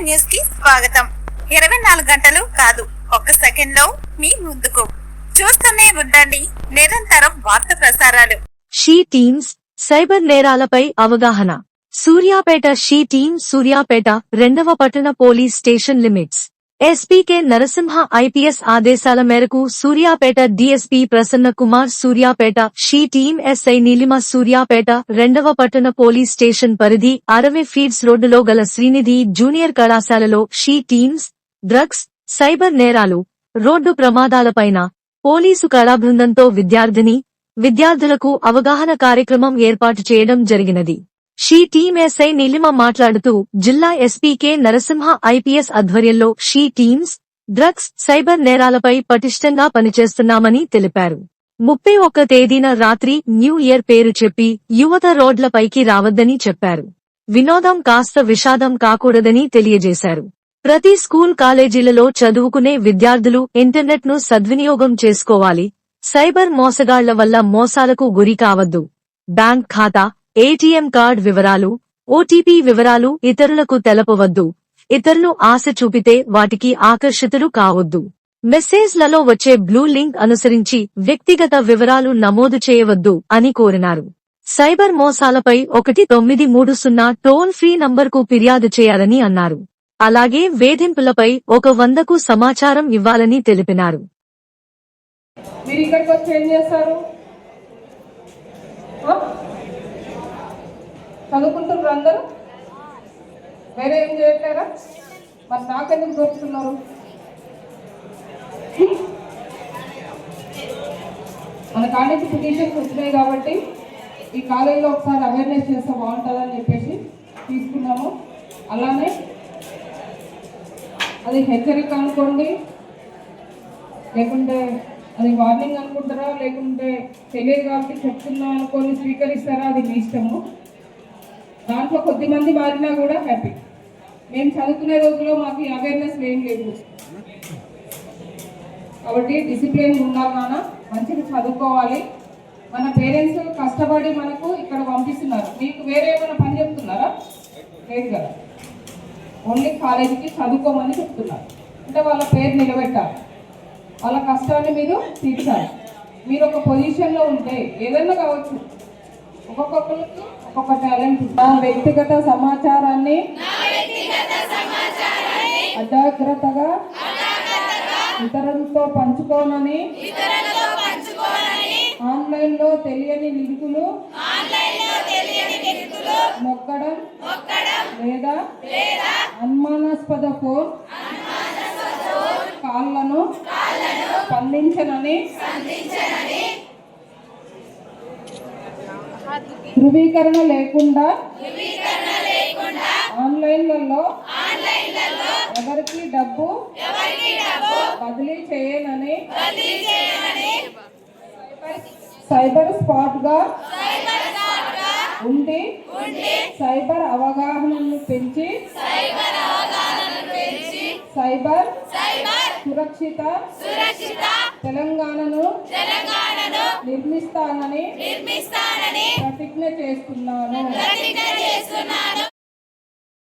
News కి స్వాగతం. 24 గంటలు కాదు, ఒక్క సెకండ్ లో మీ ముందుకు. చూస్తూనే ఉండండి నిరంతరం వార్త ప్రసారాలు. షీ టీమ్స్ సైబర్ నేరాలపై అవగాహన. సూర్యాపేట షీ టీమ్ సూర్యాపేట 2వ పట్టణ police station limits ఎస్పీకే Narasimha IPS ఆదేశాల మేరకు Suryapet DSP Prasanna Kumar Suryapet she team SI Neelima Suryapet 2వ పట్టణ పోలీస్ స్టేషన్ పరిధి 60 ఫీట్స్ రోడ్డులో గల శ్రీనిధి జూనియర్ కళాశాలలో షీ టీమ్స్ డ్రగ్స్, సైబర్ నేరాలు, రోడ్డు ప్రమాదాలపైన పోలీసు కళాబృందంతో విద్యార్థులకు అవగాహన కార్యక్రమం ఏర్పాటు చేయడం జరిగినది. షీ టీమ్ ఎస్ఐ నీలిమ మాట్లాడుతూ జిల్లా ఎస్పీకే నరసింహ ఐపీఎస్ ఆధ్వర్యంలో షీ టీమ్స్ డ్రగ్స్, సైబర్ నేరాలపై పటిష్టంగా పనిచేస్తున్నామని తెలిపారు. 31 తేదీన రాత్రి న్యూ ఇయర్ పేరు చెప్పి యువత రోడ్లపైకి రావద్దని చెప్పారు. వినోదం కాస్త విషాదం కాకూడదని తెలియజేశారు. ప్రతి స్కూల్ కాలేజీలలో చదువుకునే విద్యార్థులు ఇంటర్నెట్ ను సద్వినియోగం చేసుకోవాలి. సైబర్ మోసగాళ్ల వల్ల మోసాలకు గురి కావద్దు. బ్యాంక్ ఖాతా, ఏటీఎం కార్డ్ వివరాలు, ఓటీపీ వివరాలు ఇతరులకు తెలపవద్దు. ఇతరులు ఆశ చూపితే వాటికి ఆకర్షితులు కావద్దు. మెసేజ్లలో వచ్చే బ్లూ లింక్ అనుసరించి వ్యక్తిగత వివరాలు నమోదు చేయవద్దు అని కోరినారు. సైబర్ మోసాలపై 1930 టోల్ ఫ్రీ నంబర్కు ఫిర్యాదు చేయాలని అన్నారు. అలాగే వేధింపులపై 100కు సమాచారం ఇవ్వాలని తెలిపినారు. మీరు ఇక్కడికి వచ్చి ఏం చేస్తారు? చదువుకుంటున్నారు అందరూ? వేరే ఏం చేయట్లేరా? మరి నాకెందుకు దొరుకుతున్నారు? మన కాలేజీ పిటిషన్స్ వచ్చినాయి కాబట్టి ఈ కాలేజీలో ఒకసారి అవేర్నెస్ చేస్తే బాగుంటుందని చెప్పేసి తీసుకున్నాము. అలానే అది హెచ్చరిక అనుకోండి, లేకుంటే అది వార్నింగ్ అనుకుంటారా, లేకుంటే తెలియదు కాబట్టి చెప్తున్నా అనుకోని స్వీకరిస్తారా, అది మీ ఇష్టము. దాంట్లో కొద్దిమంది మారినా కూడా హ్యాపీ. మేము చదువుకునే రోజుల్లో మాకు ఈ అవేర్నెస్ ఏం లేదు కాబట్టి డిసిప్లిన్ ఉండాలి. నాన్న మంచిగా చదువుకోవాలి. మన పేరెంట్స్ కష్టపడి మనకు ఇక్కడ పంపిస్తున్నారు. మీకు వేరే ఏమైనా పని చెప్తున్నారా? లేదు కదా, ఓన్లీ కాలేజీకి చదువుకోమని చెప్తున్నారు. అంటే వాళ్ళ పేరు నిలబెట్టాలి, వాళ్ళ కష్టాన్ని మీరు తీర్చాలి. మీరు ఒక పొజిషన్లో ఉంటే ఏదైనా కావచ్చు, ఒక్కొక్కరికి ఒక్కొక్క టాలెంట్. నా వ్యక్తిగత సమాచారాన్ని అజాగ్రత్తగా ఇతరులతో పంచుకోనని ఆన్లైన్లో తెలియని లింకులు నొక్కడం లేదా అనుమానాస్పద ఫోన్ కాళ్లను స్పందించనని ధృవీకరణ లేకుండా ఆన్లైన్లలో ఎవరికి డబ్బు బదిలీ చేయనని సైబర్ స్పాట్ గా ఉండి సైబర్ అవగాహనను పెంచి సైబర్ సురక్షిత తెలంగాణను నిర్మిస్తానని ప్రతిజ్ఞ చేస్తున్నాను.